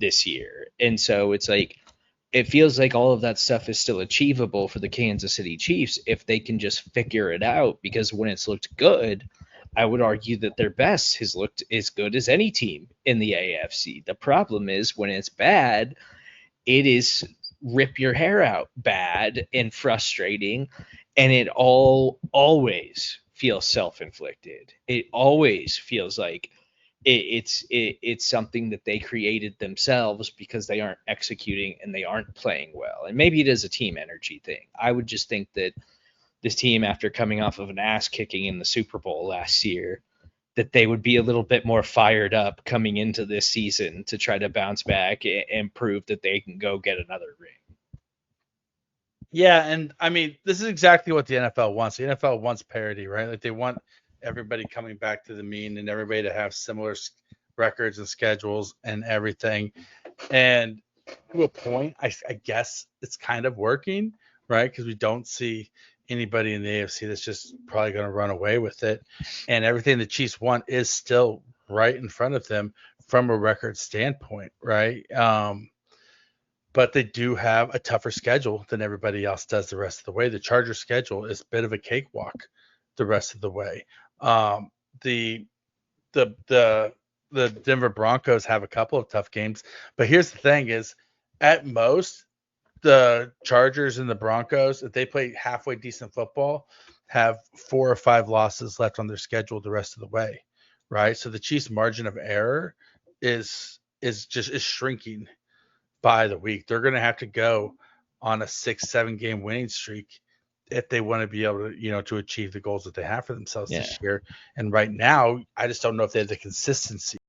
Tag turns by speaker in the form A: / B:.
A: this year. And so it's like it feels like all of that stuff is still achievable for the Kansas City Chiefs if they can just figure it out. Because when it's looked good, I would argue that their best has looked as good as any team in the AFC. The problem is when it's bad, it is rip your hair out bad and frustrating, and it all always feels self-inflicted. It always feels like it's something that they created themselves because they aren't executing and they aren't playing well. And maybe it is a team energy thing. I would just think that this team, after coming off of an ass kicking in the Super Bowl last year, that they would be a little bit more fired up coming into this season to try to bounce back and prove that they can go get another ring.
B: Yeah, and I mean, this is exactly what the NFL wants. The NFL wants parity, right? Like they want everybody coming back to the mean and everybody to have similar records and schedules and everything. And to a point, I guess it's kind of working, right? Because we don't see anybody in the AFC that's just probably going to run away with it. And everything the Chiefs want is still right in front of them from a record standpoint, right? But they do have a tougher schedule than everybody else does the rest of the way. The Chargers schedule is a bit of a cakewalk the rest of the way. Um, the the the the Denver Broncos have a couple of tough games, but here's the thing: is at most the Chargers and the Broncos, if they play halfway decent football, have 4 or 5 losses left on their schedule the rest of the way, right? So the Chiefs' margin of error is shrinking by the week. They're going to have to go on a 6, 7 game winning streak if they want to be able to, to achieve the goals that they have for themselves
A: Yeah.
B: this year. And right now, I just don't know if they have the consistency